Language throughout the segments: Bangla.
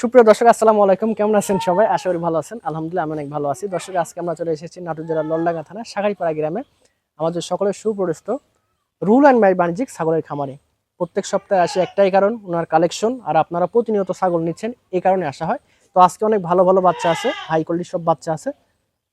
সুপ্রিয় দর্শক আসসালামু আলাইকুম, কেমন আছেন সবাই? আশা করি ভালো আছেন। আলহামদুলিল্লাহ আমি অনেক ভালো আছি। দর্শক আজকে আমরা চলে এসেছি নাটোর জেলার ললডাঙ্গা থানা সাগারিপাড়া গ্রামে আমাদের সকলের সুপরিচিত রুল অ্যান্ড বাণিজ্যিক ছাগলের খামারে। প্রত্যেক সপ্তাহে আসে একটাই কারণ, ওনার কালেকশন, আর আপনারা প্রতিনিয়ত ছাগল নিচ্ছেন, এই কারণে আসা হয়। তো আজকে অনেক ভালো ভালো বাচ্চা আছে, হাই কোয়ালিটির সব বাচ্চা আছে।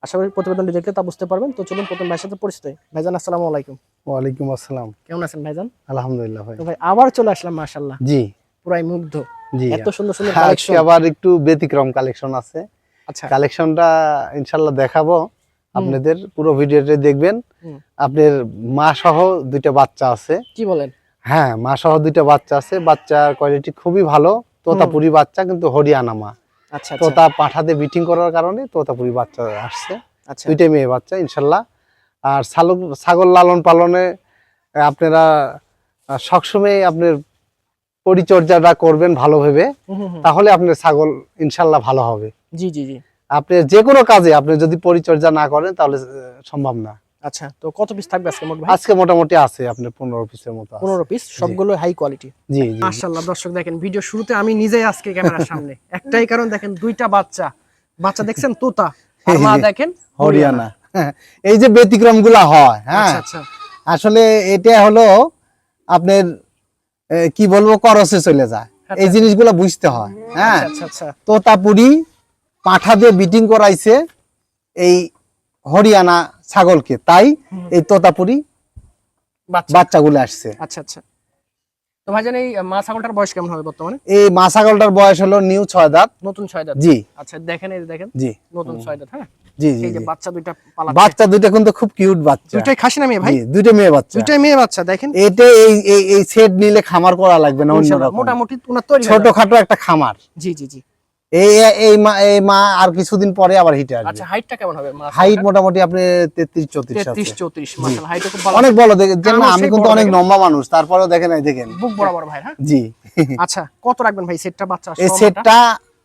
আশা করি প্রতিবেদনটি দেখলে তা বুঝতে পারবেন। তো চলুন প্রথম ভাইয়ের সাথে পরিচিত হই। ভাইজান আসসালামু আলাইকুম। ওয়ালাইকুম আসসালাম। কেমন আছেন ভাইজান? আলহামদুলিল্লাহ ভাই। তো ভাই আবার চলে আসলাম, মাশাআল্লাহ, জি পুরাই মুগ্ধ। জি, এত সুন্দর সুন্দর আজকে কালেকশন। আবার একটু ব্যতিক্রম কালেকশন আছে। আচ্ছা, কালেকশনটা ইনশাআল্লাহ দেখাবো আপনাদের, পুরো ভিডিওটা দেখবেন। আপনার মা সহ দুইটা বাচ্চা আছে। কি বলেন? হ্যাঁ, মা সহ দুইটা বাচ্চা আছে। বাচ্চার কোয়ালিটি খুবই ভালো, তোতাপুরি বাচ্চা, কিন্তু হরিয়ানা মা। আচ্ছা, তোতা পাঠাতে বিটিং করার কারণে তোতাপুরি বাচ্চা আসছে। আচ্ছা, দুইটাই মেয়ে বাচ্চা ইনশাআল্লাহ। আর ছাগল লালন পালনে আপনারা সবসময় আপনার পরিচর্যাটা করবেন ভালোভাবে, তাহলে আপনার ছাগল ইনশাল্লাহ ভালো হবে। জি জি জি। আপনি যে কোনো কাজে আপনি যদি পরিচর্যা না করেন তাহলে সম্ভব না। আচ্ছা, তো কত পিস থাকবে আজকে মোট ভাই? আজকে মোটামুটি আছে আপনার 15 পিসের মতো আছে। 15 পিস, সবগুলো হাই কোয়ালিটি। জি জি মাশাআল্লাহ। দর্শক দেখেন, ভিডিও শুরুতে আমি নিজেই আজকে ক্যামেরার সামনে, একটাই কারণ, দেখেন দুইটা বাচ্চা দেখছেন তোতা, আর মা দেখেন হরিয়ানা। এই যে ব্যতিক্রম গুলা হয়, হ্যাঁ, আচ্ছা আচ্ছা, আসলে এটা হলো আপনার কি বলবো, করসে চলে যায়। এই জিনিসগুলো বুঝতে হয়। হ্যাঁ, আচ্ছা আচ্ছা, তোতাপুরি পাঠা দিয়ে বিটিং করাইছে এই হরিয়ানা ছাগলকে, তাই এই তোতাপুরি বাচ্চাগুলো আসছে। আচ্ছা আচ্ছা। তো ভাইজান এই মা ছাগলটার বয়স কেমন হবে বর্তমানে? এই মা ছাগলটার বয়স হলো নিউ 6 দাঁত। নতুন 6 দাঁত? জি। আচ্ছা, দেখেন এই দেখেন, জি, নতুন 6 দাঁত। হ্যাঁ, জি জি। এই যে বাচ্চা দুইটা পালাচ্ছে। বাচ্চা দুইটা কিন্তু খুব কিউট বাচ্চা। দুইটাই খাসি না মেয়ে ভাই? জি, দুইটা মেয়ে বাচ্চা। দুইটাই মেয়ে বাচ্চা, দেখেন। এটা এই সেট নিলে খামার করা লাগবে না, ইনশাআল্লাহ মোটামুটি উনার তৈরি ছোটখাটো একটা খামার। জি জি জি। এই মা আর কিছুদিন পরে আবার হিটে আসবে। আচ্ছা, হাইটটা কেমন হবে মা? হাইট মোটামুটি আপনি 33-34 আছে। 33-34, মাশাআল্লাহ, হাইটটা খুব ভালো। অনেক বড় দেখেন না, আমি কিন্তু অনেক লম্বা মানুষ, তারপরেও দেখেন এই দেখেন বুক বরাবর ভাই। হ্যাঁ জি। আচ্ছা, কত রাখবেন ভাই সেটটা বাচ্চা? এই সেটটা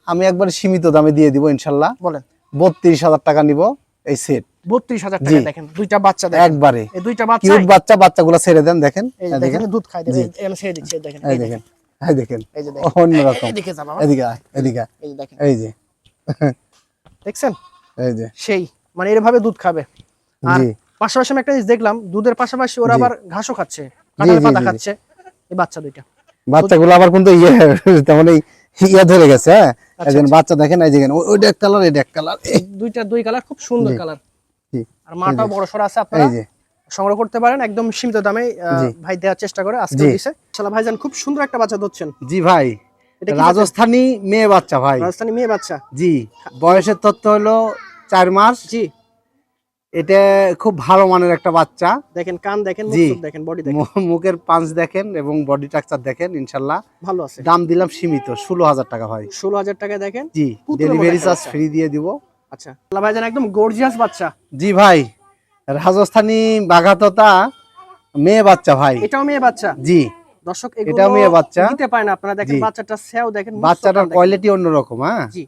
আমি একবার সীমিত দামে দিয়ে দিব ইনশাআল্লাহ। বলেন। 32,000 টাকা নিব এই সেট। 32,000 টাকা। দেখেন দুইটা বাচ্চা, দেখেন একবারে এই দুইটা বাচ্চা, কিউট বাচ্চা। বাচ্চাগুলো ছেড়ে দেন, দেখেন এই দেখেন দুধ খায়, দেখেন এখানে ছেড়ে দিচ্ছে, দেখেন এই দেখেন, এই দেখেন, এই যে দেখেন অন্যরকম। এদিকে যাবা, এদিকে এদিকে, এই যে দেখেন, এই যে দেখছেন, এই যে সেই মানে এভাবে দুধ খাবে। আর জি পাশাপাশি আমি একটা জিনিস দেখলাম, দুধের পাশাপাশি ওরা আবার ঘাসও খাচ্ছে, কাঁঠালের পাতা খাচ্ছে এই বাচ্চা দুইটা। বাচ্চাগুলো আবার কিন্তু তেমন ইয়ে ধরে গেছে। হ্যাঁ, একজন বাচ্চা দেখেন, এই দেখেন ওইটা এক কালার, এটা এক কালার, দুই কালার, খুব সুন্দর কালার। জি, আর মাটাও বড় সরা আছে, আপনারা সংগ্রহ করতে পারেন একদম সীমিত দামে। ভাই দেওয়ার চেষ্টা করে আজকে দিছে। ইনশাআল্লাহ ভাইজান খুব সুন্দর একটা বাচ্চা দিচ্ছেন। জি ভাই, এটা রাজস্থানী মেয়ে বাচ্চা ভাই। রাজস্থানী মেয়ে বাচ্চা? জি। বয়সের তথ্য হলো 4 মাস। জি। এটা খুব ভালো মানের একটা বাচ্চা। দেখেন কান দেখেন, মুখ দেখেন, বডি দেখেন, মুখের পাঁচ দেখেন এবং বডি স্ট্রাকচার দেখেন, ইনশাআল্লাহ ভালো আছে। দাম দিলাম সীমিত 16,000 টাকা ভাই। 16,000 টাকা। দেখেন, জি, ডেলিভারি চার্জ ফ্রি দিয়ে দিব। আচ্ছা ভাইজান, একদম গর্জিয়াস বাচ্চা। জি ভাই, রাজস্থানী বাঘাতোতা মেয়ে বাচ্চা ভাই। এটাও মেয়ে বাচ্চা? জি। দর্শক এটাও মেয়ে বাচ্চা, নিতে পারেন আপনারা। দেখেন বাচ্চাটা সেও দেখেন, বাচ্চাটার কোয়ালিটি অন্যরকম। হ্যাঁ জি।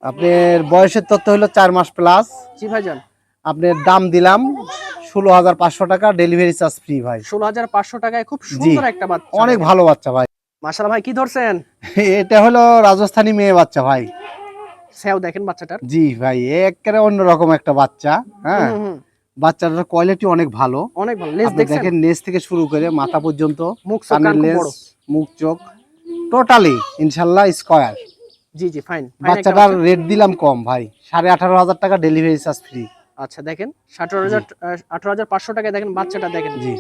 আপনার বয়সের তথ্য হলো 4 মাস প্লাস। জি ভাইজান। আপনার দাম দিলাম 16,500 টাকা, ডেলিভারি চার্জ ফ্রি ভাই। 16,500 টাকায় খুব সুন্দর একটা বাচ্চা, অনেক ভালো বাচ্চা ভাই। মাশাআল্লাহ। ভাই কি ধরছেন? এটা হলো রাজস্থানী মেয়ে বাচ্চা ভাই। সেও দেখেন বাচ্চাটার। জি ভাই, একেবারে অন্যরকম একটা বাচ্চা। হ্যাঁ, বাচ্চাটার কোয়ালিটি অনেক ভালো, অনেক ভালো। লেজ দেখেন, লেজ থেকে শুরু করে মাথা পর্যন্ত, কানের লেজ, মুখ চোখ টোটালি ইনশাআল্লাহ স্কয়ার। জি জি, ফাইন। বাচ্চাটার রেট দিলাম কম ভাই, 18,500 টাকা, ডেলিভারি চার্জ ফ্রি। আচ্ছা, দেখেন 18,500 টাকায় দেখেন বাচ্চাটা, দেখেন। জি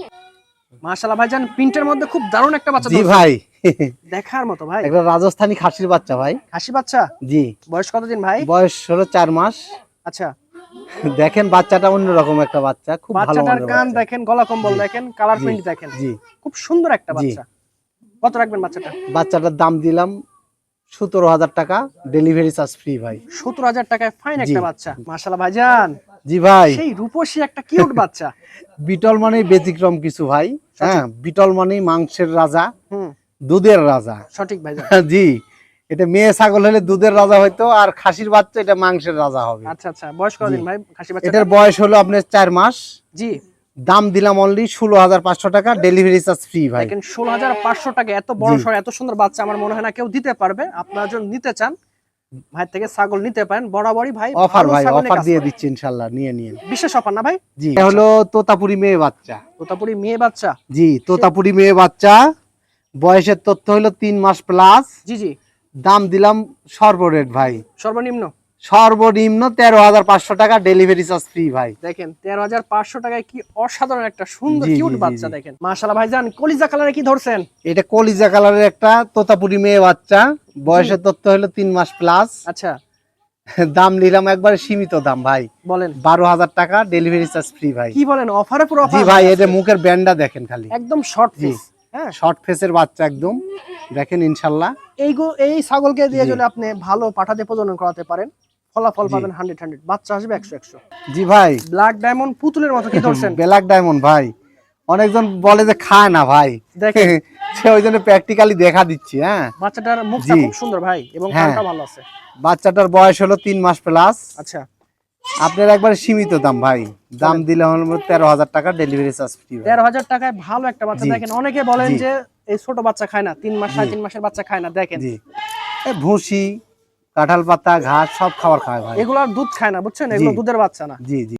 মাশাআল্লাহ ভাইজান, প্রিন্টের মধ্যে খুব দারুণ একটা বাচ্চা। জি ভাই, দেখার মতো ভাই। একটা রাজস্থানী খাসির বাচ্চা ভাই। খাসি বাচ্চা? জি। বয়স কতদিন ভাই? বয়স হলো 4 মাস। আচ্ছা, দেখেন বাচ্চাটা অন্যরকম একটা বাচ্চা, খুব ভালো। বাচ্চাটার কান দেখেন, গলা কম্বল দেখেন, কালার প্রিন্ট দেখেন। জি, খুব সুন্দর একটা বাচ্চা। কত রাখবেন বাচ্চাটা? বাচ্চাটার দাম দিলাম 17,000 টাকা, ডেলিভারি চার্জ ফ্রি ভাই। 17,000 টাকায় ফাইন একটা বাচ্চা। মাশাআল্লাহ ভাইজান। জি ভাই, সেই রূপসী একটা কিউট বাচ্চা। বিটল মানে ব্যতিক্রম কিছু ভাই। হ্যাঁ, বিটল মানে মাংসের রাজা, দুধের রাজা। সঠিক ভাইজান। জি, এটা মেয়ে ছাগল হলে দুধের রাজা হইতো, আর খাসির বাচ্চা এটা মাংসের রাজা হবে। আচ্ছা আচ্ছা, বয়স কতদিন ভাই খাসি বাচ্চা? এটার বয়স হলো আপনার 4 মাস। জি। দাম দিলাম অনলি 16,500 টাকা, ডেলিভারি চার্জ ফ্রি ভাই। দেখেন 16,500 টাকা এত বড় সর এত সুন্দর বাচ্চা আমার মনে হয় না কেউ দিতে পারবে। আপনারা যদি নিতে চান ভাই থেকে ছাগল নিতে পারেন, বরাবরই ভাই অফার ভাই, অফার দিয়ে দিচ্ছি ইনশাআল্লাহ, নিয়ে নিন। বিশেষ অফার না ভাই? জি, এটা হলো তোতাপুরি মেয়ে বাচ্চা। তোতাপুরি মেয়ে বাচ্চা? জি, তোতাপুরি মেয়ে বাচ্চা, বয়সের তথ্য হলো 3 মাস প্লাস। জি জি। দাম দিলাম সর্বরেট ভাই, সর্বনিম্ন 13,500 টাকা, ডেলিভারি চার্জ ফ্রি ভাই। দেখেন 13,500 টাকায় কি অসাধারণ একটা সুন্দর কিউট বাচ্চা। দেখেন মাশাআল্লাহ ভাইজান, কলিজা কালারে কি ধরছেন? এটা কলিজা কালারের একটা তোতাপুরি মেয়ে বাচ্চা, বয়সের তথ্য হলো 3 মাস প্লাস। আচ্ছা, দাম নিলাম একবারে সীমিত দাম ভাই, বলেন 12,000 টাকা, ডেলিভারি চার্জ ফ্রি ভাই। কি বলেন, অফারে পুরো অফার? জি ভাই, এটা মুখের ব্যান্ডটা দেখেন খালি, একদম শর্ট ফেস। হ্যাঁ, শর্ট ফেসের বাচ্চা একদম, দেখেন ইনশাআল্লাহ। এই ছাগলকে দিয়ে যদি আপনি ভালো পাঠাতে প্রজনন করাতে পারেন, ফলাফল পাবেন 100, বাচ্চা আসবে 100। জি ভাই, ব্ল্যাক ডায়মন্ড পুতুলের মতো কি ধরছেন? ব্ল্যাক ডায়মন্ড ভাই, অনেকজন বলে যে খায় না ভাই, দেখেন সে ওই জন্য প্র্যাকটিক্যালি দেখা দিচ্ছি। হ্যাঁ, বাচ্চাটার মুখটা খুব সুন্দর ভাই, এবং কানটা ভালো আছে। বাচ্চাটার বয়স হলো 3 মাস প্লাস। আচ্ছা, আপনার একবার সীমিত দাম ভাই, দাম দিলে হলো 13,000 টাকা, ডেলিভারি চার্জ ফ্রি। 13,000 টাকায় ভালো একটা বাচ্চা। দেখেন অনেকে বলেন যে এই ছোট বাচ্চা খায় না, 3 মাস 3.5 মাসের বাচ্চা খায় না। দেখেন এই ভুসি, কাঁঠাল পাতা, ঘাস সব খাবার খায় ভাই, এগুলো আর দুধ খায় না, বুঝছেন? এগুলো দুধের বাচ্চা না। জি জি।